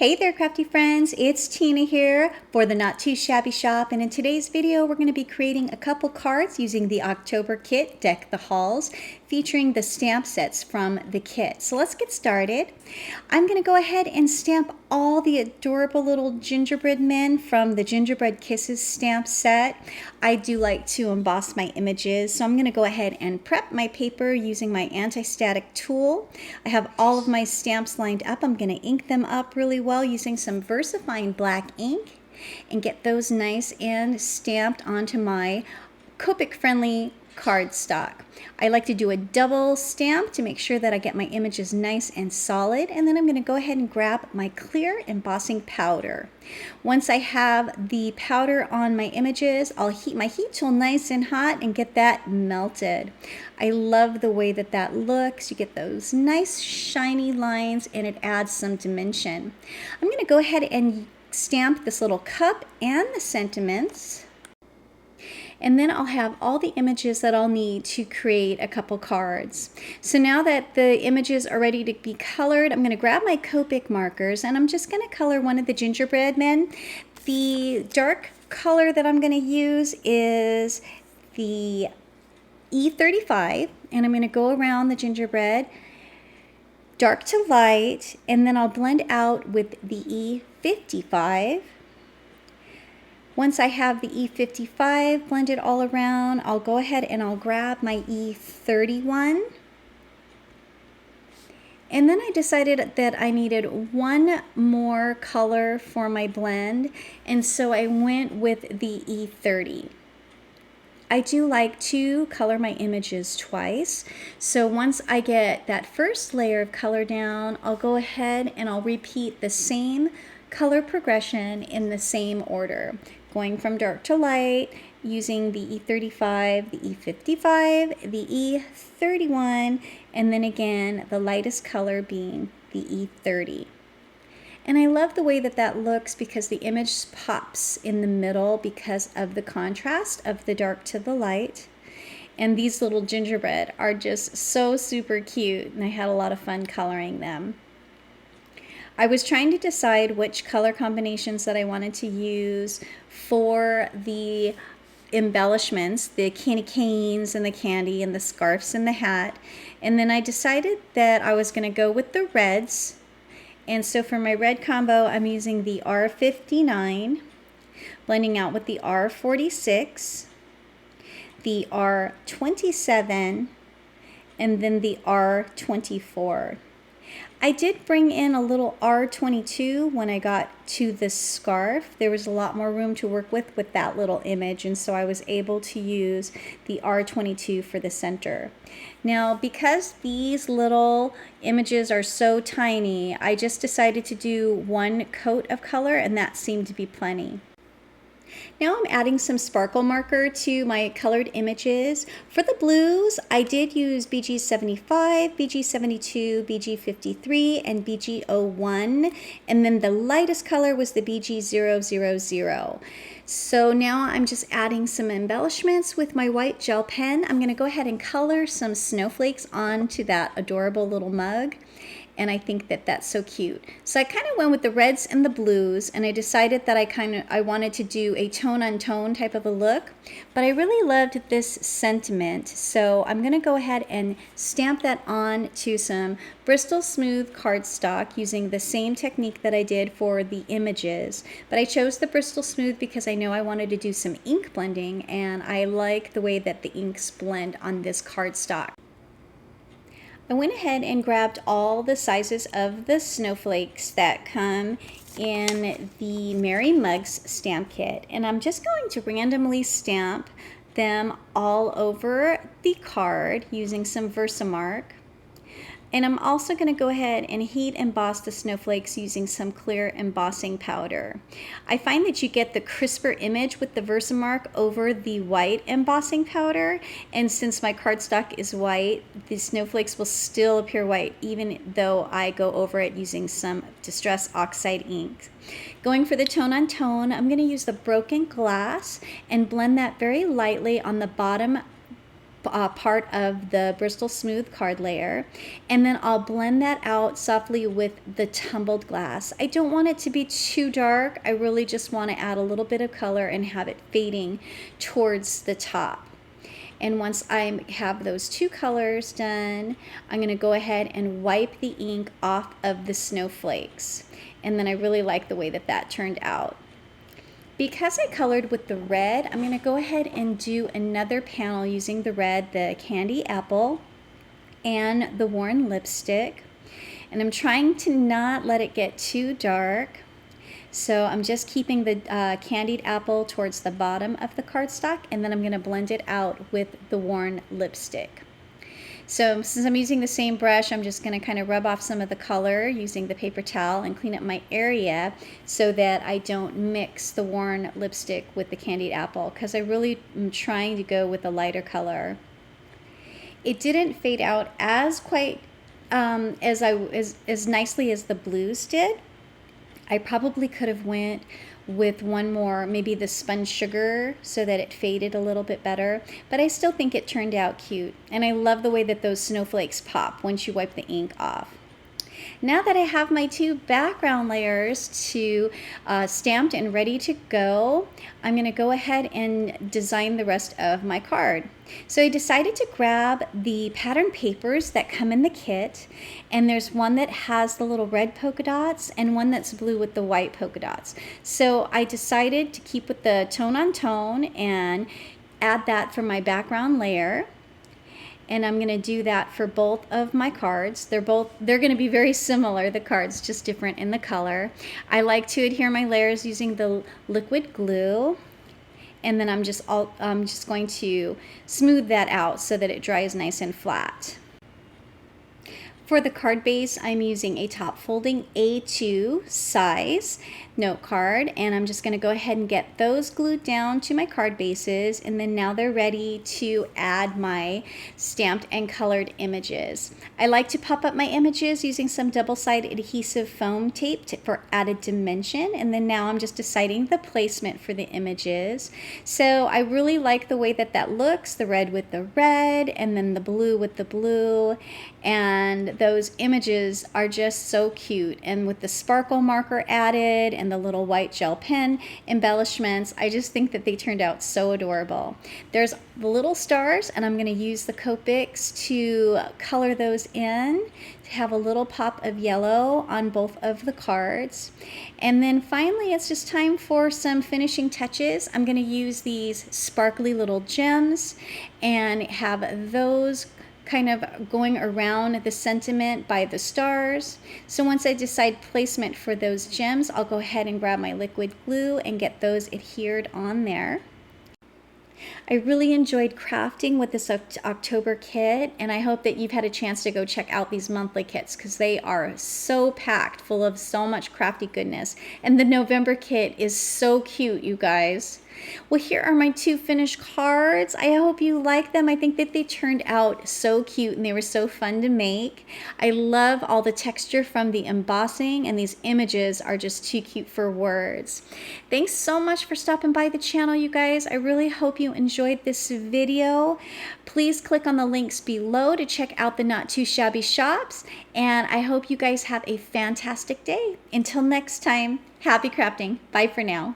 Hey there, crafty friends, it's Tina here for the Not Too Shabby Shop, and in today's video we're going to be creating a couple cards using the October kit, Deck the Halls, featuring the stamp sets from the kit. So let's get started. I'm going to go ahead and stamp all the adorable little gingerbread men from the Gingerbread Kisses stamp set. I do like to emboss my images, so I'm going to go ahead and prep my paper using my anti-static tool. I have all of my stamps lined up. I'm going to ink them up really well using some VersaFine black ink and get those nice and stamped onto my Copic friendly cardstock. I like to do a double stamp to make sure that I get my images nice and solid, and then I'm going to go ahead and grab my clear embossing powder. Once I have the powder on my images, I'll heat my heat tool nice and hot and get that melted. I love the way that that looks. You get those nice shiny lines and it adds some dimension. I'm going to go ahead and stamp this little cup and the sentiments. And then I'll have all the images that I'll need to create a couple cards. So now that the images are ready to be colored, I'm going to grab my Copic markers and I'm just going to color one of the gingerbread men. The dark color that I'm going to use is the E35, and I'm going to go around the gingerbread dark to light, and then I'll blend out with the E55. Once I have the E55 blended all around, I'll go ahead and I'll grab my E31. And then I decided that I needed one more color for my blend, and so I went with the E30. I do like to color my images twice, so once I get that first layer of color down, I'll go ahead and I'll repeat the same color progression in the same order, going from dark to light, using the E35, the E55, the E31, and then again the lightest color being the E30. And I love the way that that looks because the image pops in the middle because of the contrast of the dark to the light. And these little gingerbread are just so super cute, and I had a lot of fun coloring them. I was trying to decide which color combinations that I wanted to use for the embellishments, the candy canes and the candy and the scarves and the hat. And then I decided that I was going to go with the reds. And so for my red combo, I'm using the R59, blending out with the R46, the R27, and then the R24. I did bring in a little R22 when I got to the scarf. There was a lot more room to work with that little image, and so I was able to use the R22 for the center. Now, because these little images are so tiny, I just decided to do one coat of color, and that seemed to be plenty. Now I'm adding some sparkle marker to my colored images. For the blues, I did use BG75, BG72, BG53, and BG01, and then the lightest color was the BG000. So now I'm just adding some embellishments with my white gel pen. I'm going to go ahead and color some snowflakes onto that adorable little mug. And I think that that's so cute. So I kind of went with the reds and the blues, and I decided that I wanted to do a tone-on-tone type of a look. But I really loved this sentiment, so I'm going to go ahead and stamp that on to some Bristol Smooth cardstock using the same technique that I did for the images. But I chose the Bristol Smooth because I know I wanted to do some ink blending, and I like the way that the inks blend on this cardstock. I went ahead and grabbed all the sizes of the snowflakes that come in the Merry Mugs stamp kit, and I'm just going to randomly stamp them all over the card using some Versamark. And I'm also going to go ahead and heat emboss the snowflakes using some clear embossing powder. I find that you get the crisper image with the Versamark over the white embossing powder, and since my cardstock is white, the snowflakes will still appear white even though I go over it using some Distress Oxide ink. Going for the tone-on-tone, I'm going to use the Broken Glass and blend that very lightly on the bottom part of the Bristol Smooth card layer, and then I'll blend that out softly with the tumbled glass. I don't want it to be too dark. I really just want to add a little bit of color and have it fading towards the top. And once I have those two colors done, I'm going to go ahead and wipe the ink off of the snowflakes. And then I really like the way that that turned out. Because I colored with the red, I'm going to go ahead and do another panel using the red, the candy apple, and the worn lipstick. And I'm trying to not let it get too dark. So I'm just keeping the candied apple towards the bottom of the cardstock, and then I'm going to blend it out with the worn lipstick. So since I'm using the same brush, I'm just going to kind of rub off some of the color using the paper towel and clean up my area so that I don't mix the worn lipstick with the candied apple, because I really am trying to go with a lighter color. It didn't fade out as as nicely as the blues did. I probably could have went with one more, maybe the spun sugar, so that it faded a little bit better, but I still think it turned out cute, and I love the way that those snowflakes pop once you wipe the ink off. Now that I have my two background layers stamped and ready to go, I'm going to go ahead and design the rest of my card. So I decided to grab the pattern papers that come in the kit, and there's one that has the little red polka dots and one that's blue with the white polka dots. So I decided to keep with the tone on tone and add that for my background layer. And I'm going to do that for both of my cards. They're going to be very similar, the cards, just different in the color. I like to adhere my layers using the liquid glue, and then I'm just going to smooth that out so that it dries nice and flat. For the card base, I'm using a top folding A2 size note card, and I'm just going to go ahead and get those glued down to my card bases, and then now they're ready to add my stamped and colored images. I like to pop up my images using some double-sided adhesive foam tape for added dimension, and then now I'm just deciding the placement for the images. So I really like the way that that looks, the red with the red, and then the blue with the blue, and those images are just so cute, and with the sparkle marker added and the little white gel pen embellishments, I just think that they turned out so adorable. There's the little stars, and I'm going to use the Copics to color those in to have a little pop of yellow on both of the cards. And then finally, it's just time for some finishing touches. I'm going to use these sparkly little gems and have those kind of going around the sentiment by the stars. So once I decide placement for those gems, I'll go ahead and grab my liquid glue and get those adhered on there. I really enjoyed crafting with this October kit, and I hope that you've had a chance to go check out these monthly kits, because they are so packed full of so much crafty goodness. And the November kit is so cute, you guys. Well, here are my two finished cards. I hope you like them. I think that they turned out so cute and they were so fun to make. I love all the texture from the embossing, and these images are just too cute for words. Thanks so much for stopping by the channel, you guys. I really hope you enjoyed this video. Please click on the links below to check out the Not Too Shabby shops, and I hope you guys have a fantastic day. Until next time, happy crafting. Bye for now.